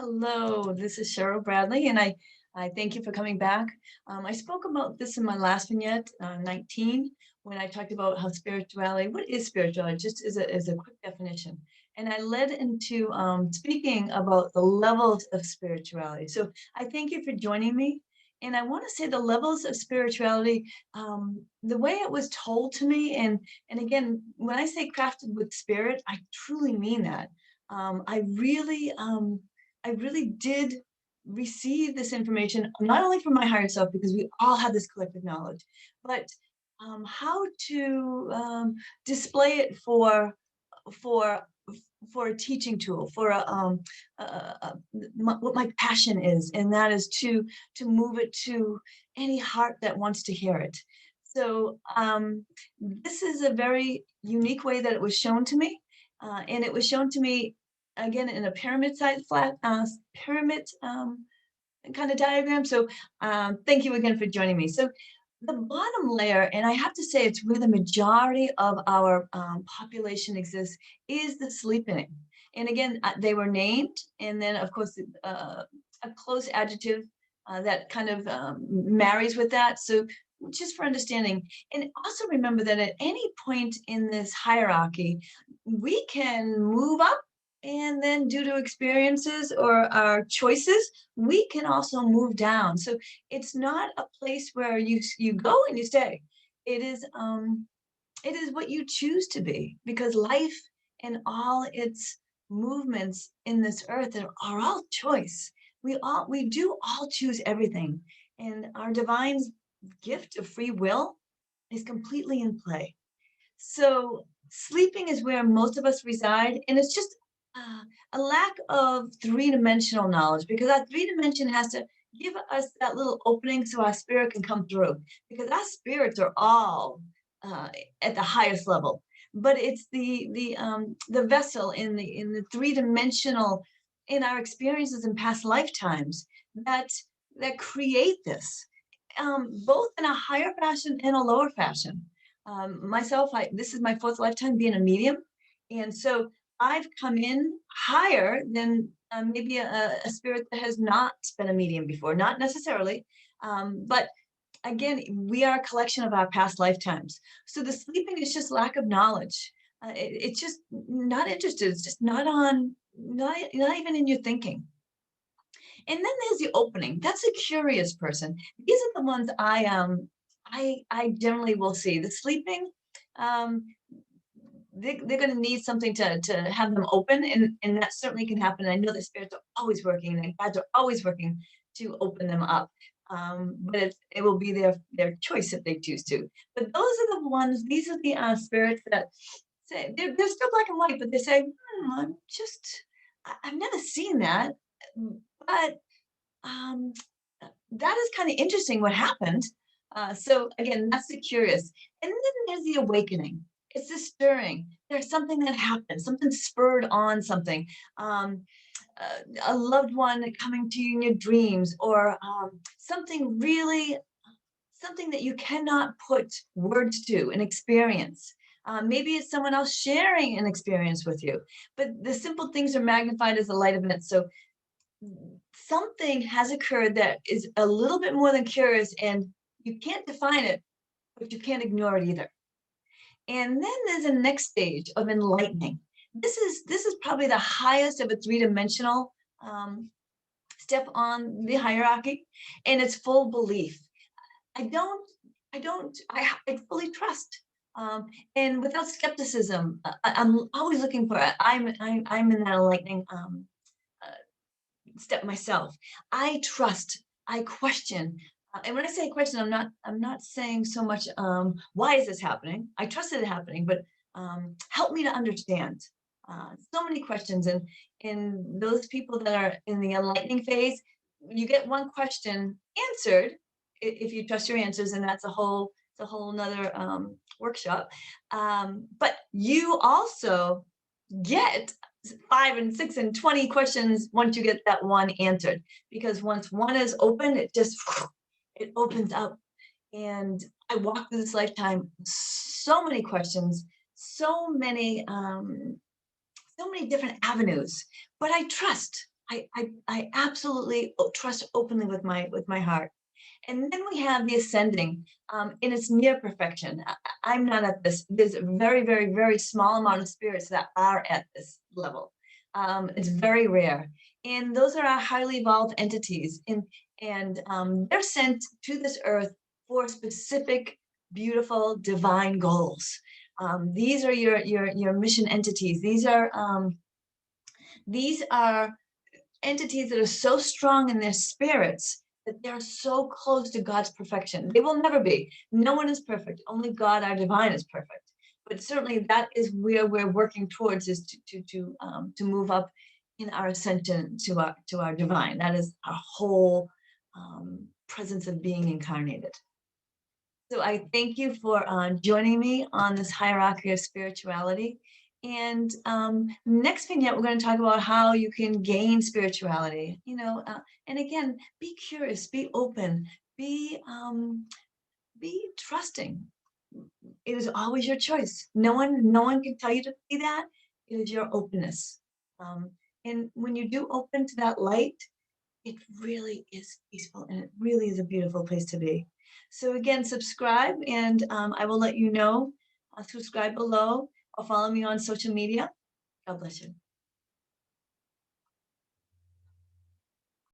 Hello, this is Cheryl Bradley, and I thank you for coming back. I spoke about this in my last vignette, 19, when I talked about how spirituality, what is spirituality, just as a quick definition. And I led into speaking about the levels of spirituality. So I thank you for joining me. And I want to say the levels of spirituality, the way it was told to me, and again, when I say crafted with spirit, I truly mean that. Um, I really um, I really did receive this information not only from my higher self because we all have this collective knowledge, but how to display it for for a teaching tool, for what my passion is, and that is to move it to any heart that wants to hear it. So this is a very unique way that it was shown to me, and it was shown to me again in a pyramid size flat pyramid kind of diagram. So thank you again for joining me. So the bottom layer, and I have to say it's where the majority of our population exists, is the sleeping. And again, they were named, and then of course a close adjective that kind of marries with that. So just for understanding, and also remember that at any point in this hierarchy, we can move up, and then due to experiences or our choices, we can also move down. So it's not a place where you go and you stay. It is it is what you choose to be, because life and all its movements in this earth are all choice. We do all choose everything, and our divine gift of free will is completely in play. So sleeping is where most of us reside, and it's just uh, a lack of three-dimensional knowledge, because that three dimension has to give us that little opening so our spirit can come through. Because our spirits are all uh, at the highest level, but it's the vessel in the three-dimensional, in our experiences in past lifetimes, that create this, both in a higher fashion and a lower fashion. Myself, this is my fourth lifetime being a medium, and so I've come in higher than maybe a spirit that has not been a medium before, not necessarily, but again, we are a collection of our past lifetimes. So the sleeping is just lack of knowledge. It's just not interested. It's just not on, not even in your thinking. And then there's the opening. That's a curious person. These are the ones I generally will see. The sleeping, um, they're going to need something to have them open, and that certainly can happen. I know the spirits are always working, and guides are always working to open them up. But it will be their choice if they choose to. But those are the ones. These are the spirits that say they're still black and white, but they say, I'm just I've never seen that, but um, that is kind of interesting what happened. So again, that's the curious. And then there's the awakening. It's the stirring. There's something that happened, something spurred on something. Um, a loved one coming to you in your dreams, or something really, something that you cannot put words to, an experience. Maybe it's someone else sharing an experience with you, but the simple things are magnified as the light of it. So something has occurred that is a little bit more than curious, and you can't define it, but you can't ignore it either. And then there's a next stage of enlightening. This is probably the highest of a three-dimensional step on the hierarchy, and it's full belief. I don't, I fully trust. And without skepticism, I'm always looking for it. I'm in that enlightening uh, step myself. I trust, I question. And when I say question, I'm not saying so much why is this happening? I trust it happening, but help me to understand. So many questions, and in those people that are in the enlightening phase, you get one question answered if you trust your answers, and that's a whole another workshop. But you also get 5 and 6 and 20 questions once you get that one answered, because once one is open, it just it opens up. And I walked through this lifetime so many questions, so many different avenues, but I trust. I absolutely trust openly with my heart. And then we have the ascending in its near perfection. I'm not at this. There's a very, very, very small amount of spirits that are at this level. It's very rare. And those are our highly evolved entities. And they're sent to this earth for specific, beautiful, divine goals. These are your mission entities. These are entities that are so strong in their spirits that they're so close to God's perfection. They will never be. No one is perfect. Only God, our divine, is perfect. But certainly that is where we're working towards, is to move up in our ascension to our divine. That is our whole presence of being incarnated. So I thank you for joining me on this hierarchy of spirituality. And next vignette, we're going to talk about how you can gain spirituality. And again, be curious, be open, be trusting. It is always your choice. No one can tell you to be that. It is your openness. And when you do open to that light, it really is peaceful and it really is a beautiful place to be. So again, subscribe and I will let you know. Subscribe below or follow me on social media. God bless you.